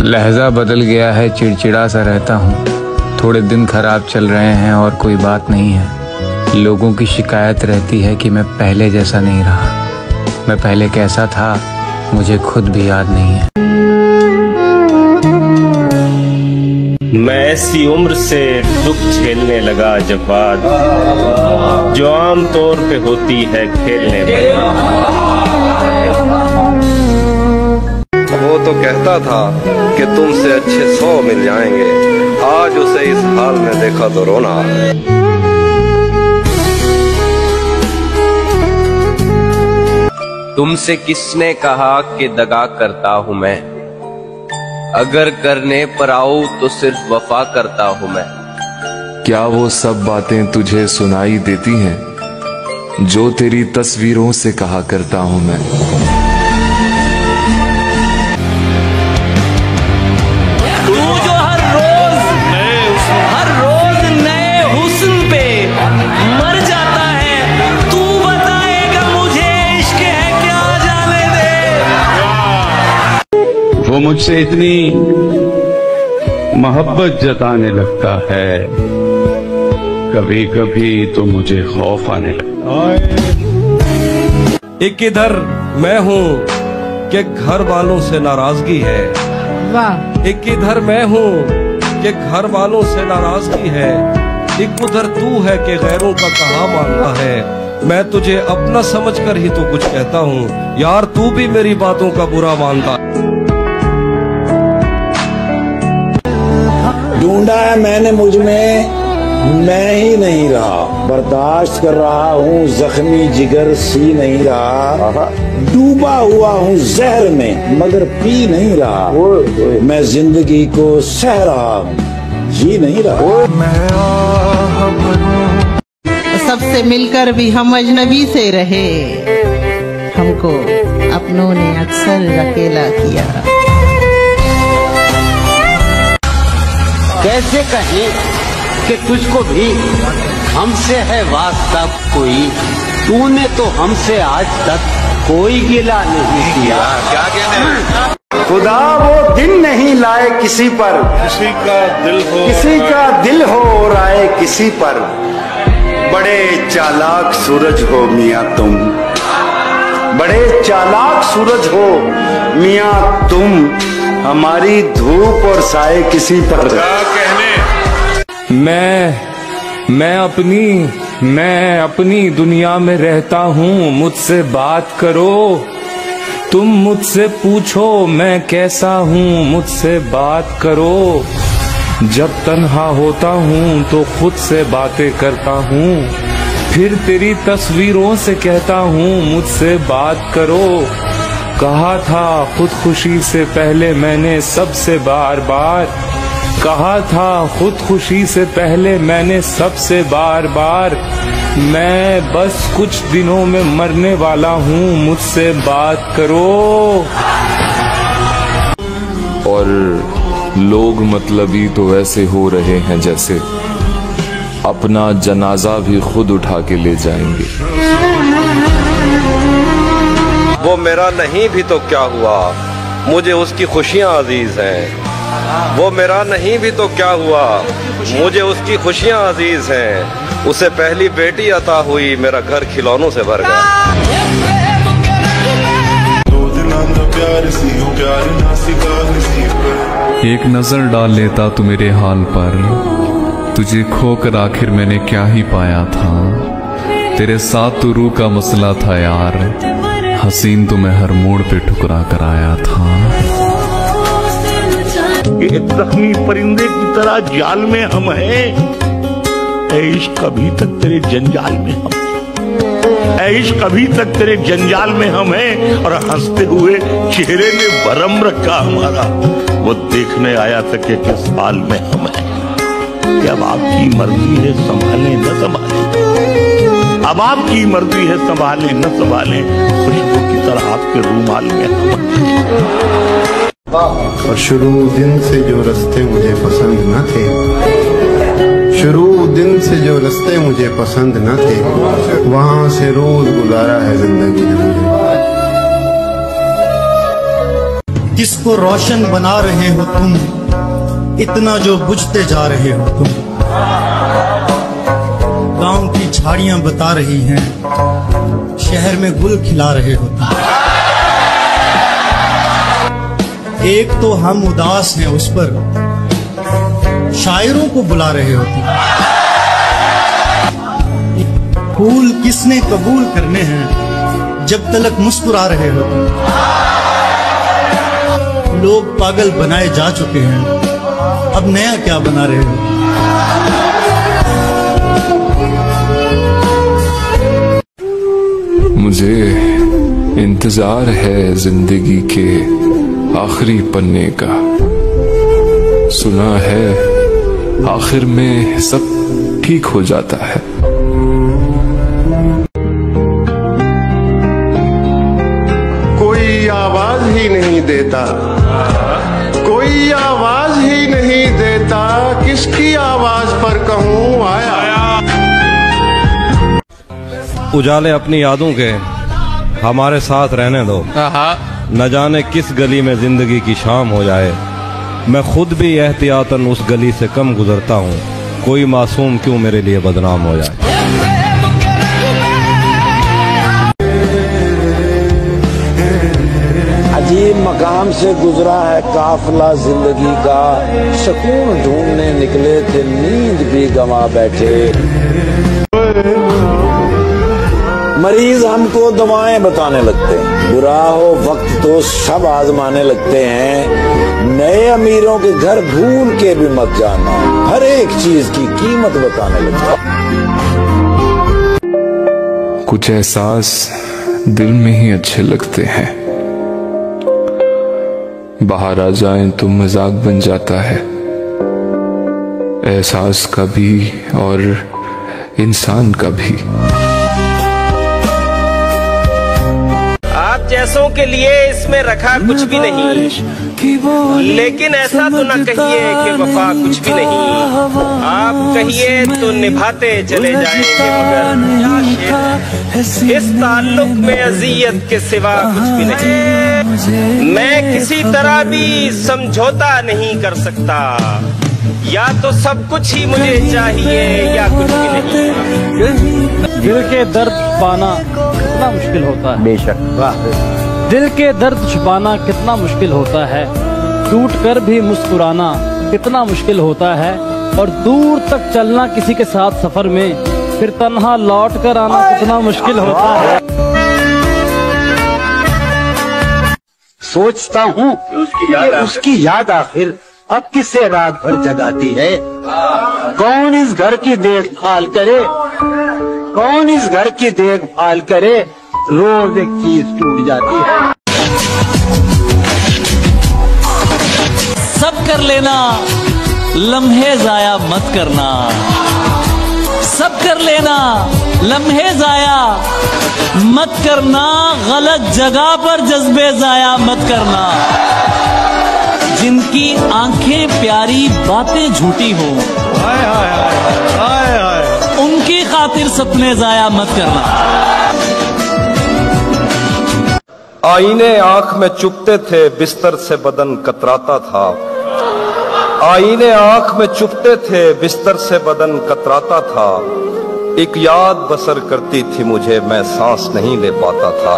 लहजा बदल गया है, चिड़चिड़ा सा रहता हूँ। थोड़े दिन खराब चल रहे हैं और कोई बात नहीं है। लोगों की शिकायत रहती है कि मैं पहले जैसा नहीं रहा। मैं पहले कैसा था मुझे खुद भी याद नहीं है। मैं ऐसी उम्र से दुख झेलने लगा जब बात जो आम तौर पे होती है खेलने में। वो तो कहता था कि तुमसे अच्छे 100 मिल जाएंगे, आज उसे इस हाल में देखा तो रोना आ रहा है। तुमसे किसने कहा कि दगा करता हूँ मैं, अगर करने पर आऊं तो सिर्फ वफा करता हूँ मैं। क्या वो सब बातें तुझे सुनाई देती हैं जो तेरी तस्वीरों से कहा करता हूँ मैं। वो मुझसे इतनी मोहब्बत जताने लगता है, कभी कभी तो मुझे खौफ आने लगता है। एक इधर मैं हूँ कि घर वालों से नाराजगी है, वाह। एक इधर मैं हूँ कि घर वालों से नाराजगी है, एक उधर तू है कि गैरों का कहा मानता है। मैं तुझे अपना समझकर ही तो कुछ कहता हूँ यार, तू भी मेरी बातों का बुरा मानता। ढूंढा है मैंने मुझ में, मैं ही नहीं रहा। बर्दाश्त कर रहा हूँ जख्मी जिगर, सी नहीं रहा। डूबा हुआ हूँ जहर में मगर पी नहीं रहा। मैं जिंदगी को सह रहा हूँ, जी नहीं रहा। सबसे मिलकर भी हम अजनबी से रहे, हमको अपनों ने अक्सर अकेला किया। कैसे कहें कि तुझको भी हमसे है वास्ता कोई, तूने तो हमसे आज तक कोई गिला नहीं किया। क्या कहने? खुदा वो दिन नहीं लाए किसी पर, किसी का दिल हो और आए किसी पर। बड़े चालाक सूरज हो मियाँ तुम, बड़े चालाक सूरज हो मियाँ तुम। हमारी धूप और साए किसी पर। क्या कहने? मैं अपनी दुनिया में रहता हूँ, मुझसे बात करो। तुम मुझसे पूछो मैं कैसा हूँ, मुझसे बात करो। जब तन्हा होता हूँ तो खुद से बातें करता हूँ, फिर तेरी तस्वीरों से कहता हूँ मुझसे बात करो। कहा था खुदकुशी से पहले मैंने सबसे बार बार, कहा था खुदकुशी से पहले मैंने सबसे बार बार। मैं बस कुछ दिनों में मरने वाला हूँ, मुझसे बात करो। और लोग मतलबी तो ऐसे हो रहे हैं जैसे अपना जनाजा भी खुद उठा के ले जाएंगे। वो मेरा नहीं भी तो क्या हुआ, मुझे उसकी खुशियाँ अजीज हैं। वो मेरा नहीं भी तो क्या हुआ, मुझे उसकी खुशियाँ अजीज हैं। उसे पहली बेटी अता हुई, मेरा घर खिलौनों से भर गया। एक नजर डाल लेता तू मेरे हाल पर, तुझे खोकर आखिर मैंने क्या ही पाया था। तेरे साथ तो रूह का मसला था यार, हसीन तो मैं हर मोड़ पे ठुकरा कर आया था। एक जख्मी परिंदे की तरह जाल में हम हैं, इश्क कभी तक तेरे जंजाल में हम, इश्क कभी तक तेरे जंजाल में हम हैं। और हंसते हुए चेहरे ने भरम रखा हमारा, वो देखने आया था कि किस हाल में हम हैं। कि अब आपकी मर्जी है संभाले न संभाले, अब आपकी मर्जी है संभाले न संभाले, खुशबू की तरह आपके रूमाल में हम। और शुरू दिन से जो रास्ते मुझे पसंद न थे, शुरू दिन से जो रास्ते मुझे पसंद न थे, वहां से रोज गुजारा है जिंदगी ने मुझे। किसको रोशन बना रहे हो तुम, इतना जो बुझते जा रहे हो तुम। गांव की झाड़ियां बता रही हैं, शहर में गुल खिला रहे हो तुम। एक तो हम उदास हैं, उस पर शायरों को बुला रहे हो तुम। फूल किसने कबूल करने हैं, जब तलक मुस्कुरा रहे हो तुम। लोग पागल बनाए जा चुके हैं, अब नया क्या बना रहे हो। मुझे इंतजार है जिंदगी के आखिरी पन्ने का। सुना है आखिर में सब ठीक हो जाता है। कोई आवाज ही नहीं देता, कोई आवाज ही नहीं देता, किसकी आवाज पर कहूँ आया। उजाले अपनी यादों के हमारे साथ रहने दो। न जाने किस गली में जिंदगी की शाम हो जाए, मैं खुद भी एहतियातन उस गली से कम गुजरता हूँ। कोई मासूम क्यों मेरे लिए बदनाम हो जाए। अजीब मकाम से गुजरा है काफिला जिंदगी का, सुकून ढूंढने निकले थे नींद भी गंवा बैठे। मरीज हमको दवाएं बताने लगते हैं, बुरा हो वक्त तो सब आजमाने लगते हैं। नए अमीरों के घर भूल के भी मत जाना, हर एक चीज की कीमत बताने लगते हैं। कुछ एहसास दिल में ही अच्छे लगते हैं, बाहर आ जाएं तो मजाक बन जाता है। एहसास का भी और इंसान का भी। आप जैसों के लिए इसमें रखा कुछ भी नहीं, लेकिन ऐसा तो न कहिए कि वफा कुछ भी नहीं। आप कहिए तो निभाते चले जाएंगे, मगर इस ताल्लुक में अजियत के सिवा कुछ भी नहीं। मैं किसी तरह भी समझौता नहीं कर सकता, या तो सब कुछ ही मुझे चाहिए या कुछ भी नहीं। दिल के दर्द छुपाना कितना मुश्किल होता है। बेशक दिल के दर्द छुपाना कितना मुश्किल होता है, टूट कर भी मुस्कुराना कितना मुश्किल होता है, और दूर तक चलना किसी के साथ सफर में, फिर तन्हा लौट कर आना कितना मुश्किल होता है। सोचता हूँ उसकी याद आखिर अब किससे रात भर जगाती है। कौन इस घर की देखभाल करे, कौन इस घर की देखभाल करे, रोज एक चीज टूट जाती है। सब कर लेना, लम्हे जाया मत करना। सब कर लेना, लम्हे जाया मत करना। गलत जगह पर जज्बे जाया मत करना। जिनकी आंखें प्यारी बातें झूठी हो, उनकी खातिर सपने जाया मत करना। आईने आंख में चुभते थे, बिस्तर से बदन कतराता था। आईने आंख में चुभते थे, बिस्तर से बदन कतराता था। एक याद बसर करती थी मुझे, मैं सांस नहीं ले पाता था।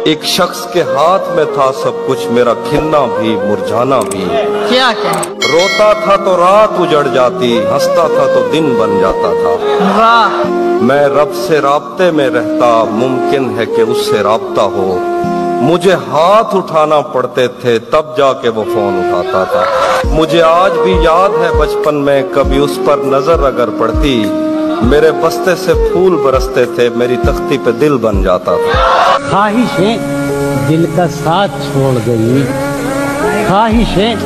एक शख्स के हाथ में था सब कुछ, मेरा खिलना भी मुरझाना भी। क्या रोता था तो रात उजड़ जाती, हंसता था तो दिन बन जाता था। मैं रब से राब्ते में रहता, मुमकिन है कि उससे राब्ता हो। मुझे हाथ उठाना पड़ते थे, तब जाके वो फोन उठाता था। मुझे आज भी याद है बचपन में, कभी उस पर नजर अगर पड़ती, मेरे बस्ते से फूल बरसते थे, मेरी तख्ती पे दिल बन जाता था। ख्वाहिशें दिल का साथ छोड़ गई, ख्वाहिशें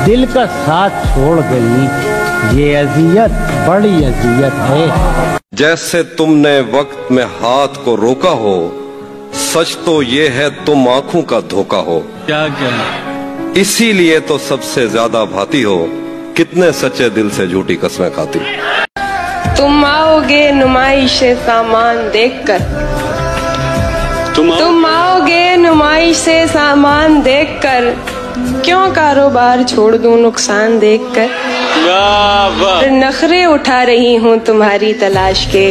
दिल का साथ छोड़ गई। ये अजियत बड़ी अजियत है। जैसे तुमने वक्त में हाथ को रोका हो, सच तो ये है तुम आंखों का धोखा हो। क्या क्या इसीलिए तो सबसे ज्यादा भाती हो, कितने सच्चे दिल से झूठी कस्में खाती। तुम आओगे नुमाइश सामान देखकर, तुम आओगे नुमाइश से सामान देखकर, क्यों कारोबार छोड़ दूं नुकसान देखकर। नखरे उठा रही हूँ तुम्हारी तलाश के,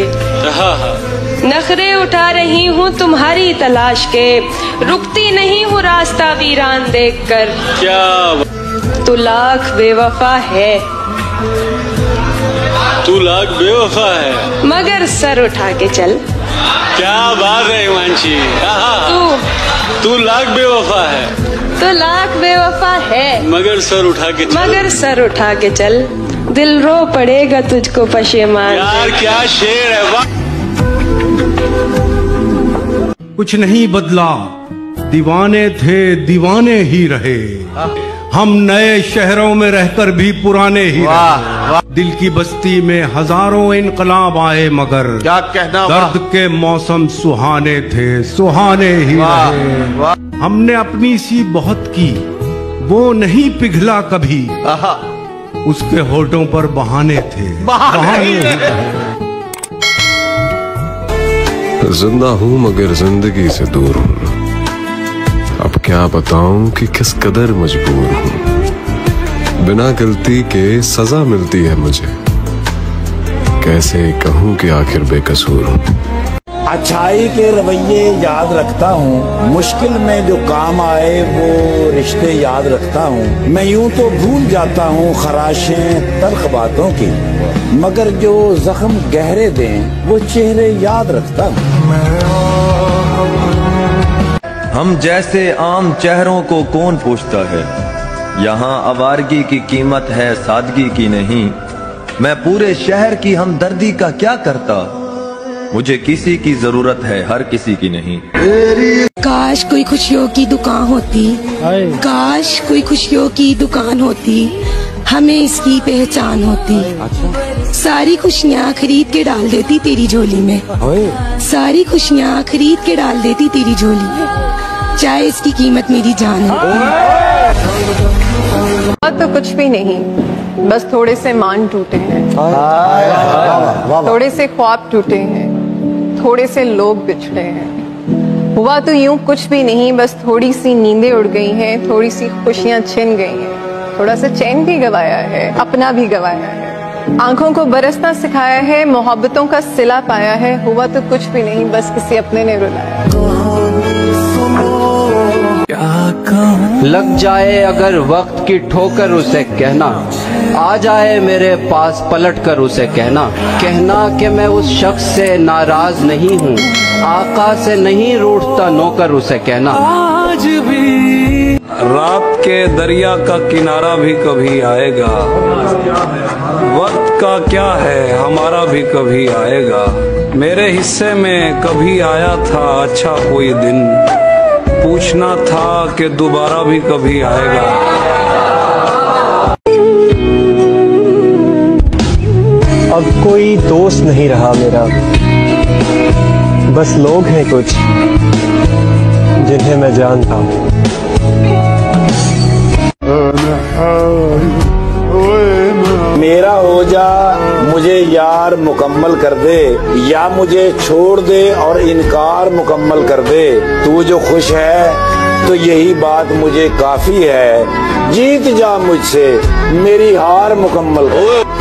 नखरे उठा रही हूँ तुम्हारी तलाश के, रुकती नहीं हूँ रास्ता वीरान देखकर। तू लाख बेवफा है, तू लाख बेवफा है, मगर सर उठा के चल। क्या बात है हिमांशी, तू लाख बेवफा है, तू लाख बेवफा है, मगर सर उठा के चल, मगर सर उठा के चल। दिल रो पड़ेगा तुझको पशेमान। यार क्या शेर है, वाह। कुछ नहीं बदला, दीवाने थे दीवाने ही रहे, हम नए शहरों में रहकर भी पुराने ही रहे। दिल की बस्ती में हजारों इनकलाब आए, मगर क्या कहना, दर्द के मौसम सुहाने थे, सुहाने ही रहे। हमने अपनी सी बहुत की, वो नहीं पिघला कभी, उसके होठों पर बहाने थे, बहाने ही रहे। जिंदा हूँ मगर जिंदगी से दूर हूँ, अब क्या बताऊं कि किस कदर मजबूर हूँ। बिना गलती के सजा मिलती है मुझे, कैसे कहूँ कि आखिर बेकसूर हूँ। अच्छाई के रवैये याद रखता हूँ, मुश्किल में जो काम आए वो रिश्ते याद रखता हूँ। मैं यूं तो भूल जाता हूँ खराशें तल्ख बातों की, मगर जो जख्म गहरे दें वो चेहरे याद रखता हूँ। हम जैसे आम चेहरों को कौन पूछता है, यहाँ आवारगी की कीमत है सादगी की नहीं। मैं पूरे शहर की हमदर्दी का क्या करता, मुझे किसी की जरूरत है हर किसी की नहीं। काश कोई खुशियों की दुकान होती, काश कोई खुशियों की दुकान होती, हमें इसकी पहचान होती। सारी खुशियाँ खरीद के डाल देती तेरी झोली में, सारी खुशियाँ खरीद के डाल देती तेरी झोली में, चाहे इसकी कीमत मेरी जान हो। तो कुछ भी नहीं, बस थोड़े से मान टूटे हैं, थोड़े से ख्वाब टूटे हैं, थोड़े से लोग बिछड़े हैं। हुआ तो यूं कुछ भी नहीं, बस थोड़ी सी नींदें उड़ गई हैं, थोड़ी सी खुशियां छिन गई हैं, थोड़ा सा चैन भी गवाया है, अपना भी गवाया है, आंखों को बरसना सिखाया है, मोहब्बतों का सिला पाया है। हुआ तो कुछ भी नहीं, बस किसी अपने ने रुलाया। लग जाए अगर वक्त की ठोकर उसे कहना, आ जाए मेरे पास पलट कर उसे कहना, कहना कि मैं उस शख्स से नाराज नहीं हूँ, आका से नहीं रूठता नौकर उसे कहना। आज भी रात के दरिया का किनारा भी कभी आएगा, वक्त का क्या है हमारा भी कभी आएगा। मेरे हिस्से में कभी आया था अच्छा कोई दिन, पूछना था कि दोबारा भी कभी आएगा। अब कोई दोस्त नहीं रहा मेरा, बस लोग हैं कुछ जिन्हें मैं जानता हूँ। मेरा हो जा मुझे यार मुकम्मल कर दे, या मुझे छोड़ दे और इनकार मुकम्मल कर दे। तू जो खुश है तो यही बात मुझे काफी है, जीत जा मुझसे मेरी हार मुकम्मल कर।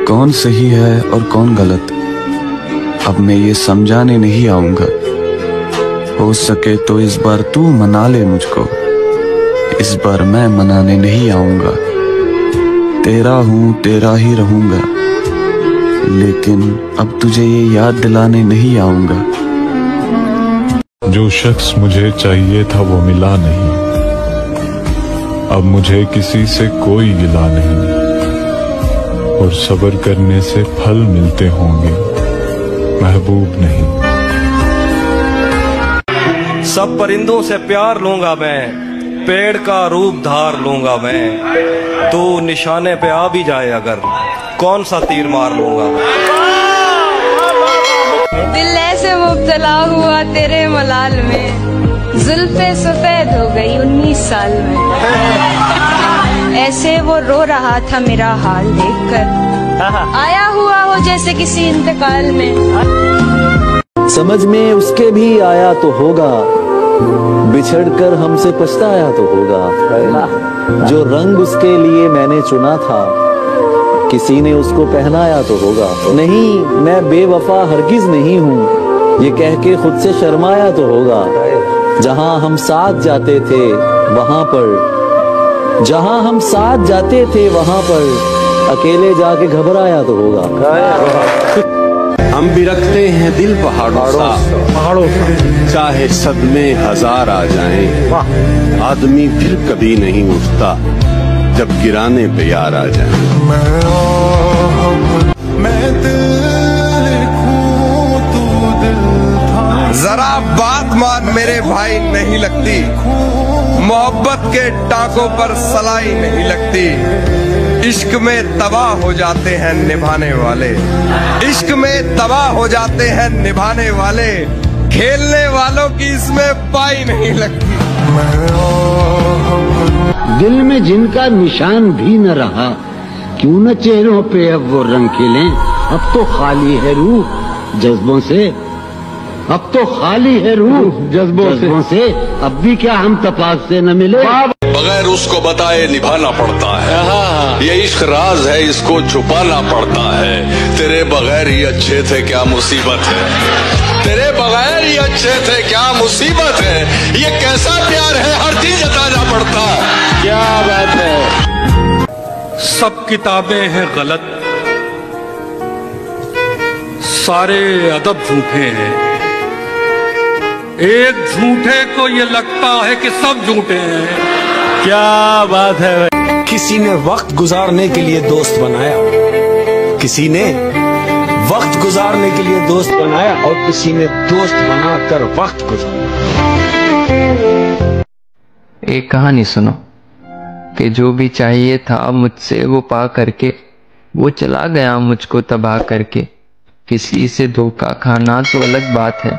कौन सही है और कौन गलत, अब मैं ये समझाने नहीं आऊंगा। हो सके तो इस बार तू मना ले मुझको, इस बार मैं मनाने नहीं आऊंगा। तेरा हूँ तेरा ही रहूंगा, लेकिन अब तुझे ये याद दिलाने नहीं आऊंगा। जो शख्स मुझे चाहिए था वो मिला नहीं, अब मुझे किसी से कोई गिला नहीं, और सब्र करने से फल मिलते होंगे महबूब नहीं। सब परिंदों से प्यार लूंगा मैं, पेड़ का रूप धार लूंगा मैं, तू निशाने पे आ भी जाए अगर कौन सा तीर मार लूंगा। दिल ऐसे मुब्तला हुआ तेरे मलाल में, जुल्फे सफेद हो गई 19 साल में। ऐसे वो रो रहा था मेरा हाल देखकर, आया हुआ हो जैसे किसी इंतकाल में। समझ में उसके भी आया तो होगा, बिछड़कर हमसे पछताया तो होगा। जो रंग उसके लिए मैंने चुना था, किसी ने उसको पहनाया तो होगा। नहीं, मैं बेवफा हरगिज नहीं हूँ, ये कह के खुद से शर्माया तो होगा। जहाँ हम साथ जाते थे वहाँ पर, जहाँ हम साथ जाते थे वहाँ पर अकेले जाके घबराया तो होगा। हम भी रखते हैं दिल पहाड़ों सा, चाहे सदमे हजार आ जाएं, आदमी फिर कभी नहीं उठता जब गिराने पे यार आ जाए। जरा बात मान मेरे भाई नहीं लगती, मोहब्बत के टाकों पर सलाई नहीं लगती। इश्क में तबाह हो जाते हैं निभाने वाले, इश्क में तबाह हो जाते हैं निभाने वाले। खेलने वालों की इसमें पाई नहीं लगती। दिल में जिनका निशान भी न रहा, क्यों न चेहरों पे अब वो रंग खिले। अब तो खाली है रूह जज्बों से, अब तो खाली है रूह जज्बों से। अब भी क्या हम तपास से न मिले। बगैर उसको बताए निभाना पड़ता है, ये इश्क राज है, इसको छुपाना पड़ता है। तेरे बगैर ही अच्छे थे क्या मुसीबत है, तेरे बगैर ही अच्छे थे क्या मुसीबत है। ये कैसा प्यार है हर दिन जताना पड़ता है। क्या बात है। सब किताबें हैं गलत, सारे अदब झूठे हैं। एक झूठे को ये लगता है कि सब झूठे हैं। क्या बात है। किसी ने वक्त गुजारने के लिए दोस्त बनाया, किसी ने वक्त गुजारने के लिए दोस्त बनाया, और किसी ने दोस्त बनाकर वक्त गुजारा। एक कहानी सुनो कि जो भी चाहिए था मुझसे वो पा करके वो चला गया मुझको तबाह करके। किसी से धोखा खाना तो अलग बात है,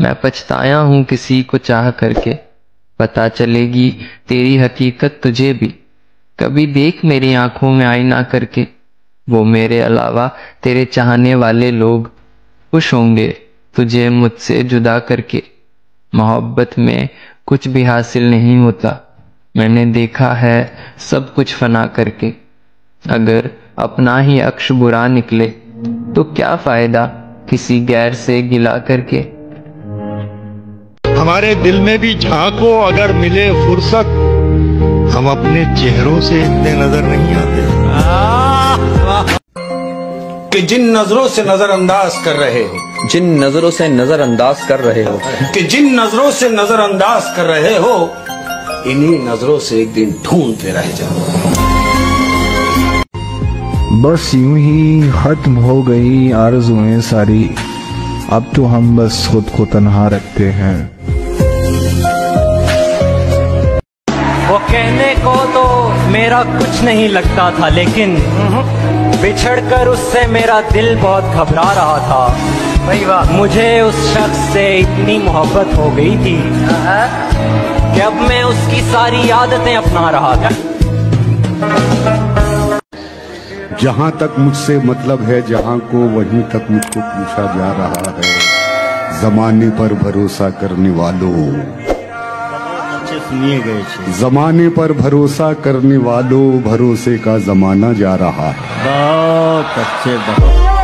मैं पछताया हूँ किसी को चाह करके। पता चलेगी तेरी हकीकत तुझे भी, कभी देख मेरी आंखों में आईना करके। वो मेरे अलावा तेरे चाहने वाले लोग खुश होंगे तुझे मुझसे जुदा करके। मोहब्बत में कुछ भी हासिल नहीं होता, मैंने देखा है सब कुछ फना करके। अगर अपना ही अक्ष बुरा निकले तो क्या फायदा किसी गैर से गिला करके। हमारे दिल में भी झांको अगर मिले फुर्सत, हम अपने चेहरों से इतने नजर नहीं आते। कि जिन नजरों से नजरअंदाज कर रहे हो, जिन नजरों से नजरअंदाज कर रहे हो, कि जिन नजरों से नजरअंदाज कर रहे हो, इन्हीं नजरों से एक दिन ढूंढते रह जाओ। बस यूं ही खत्म हो गई आरज़ुएं सारी, अब तो हम बस खुद को तन्हा रखते हैं। वो कहने को तो मेरा कुछ नहीं लगता था, लेकिन बिछड़कर उससे मेरा दिल बहुत घबरा रहा था। मुझे उस शख्स से इतनी मोहब्बत हो गई थी कि अब मैं उसकी सारी आदतें अपना रहा था। जहां तक मुझसे मतलब है जहां को, वहीं तक मुझको पूछा जा रहा है। जमाने पर भरोसा करने वालों, सुनिए गए, जमाने पर भरोसा करने वालों, भरोसे का जमाना जा रहा है। बहुत अच्छे, बहुत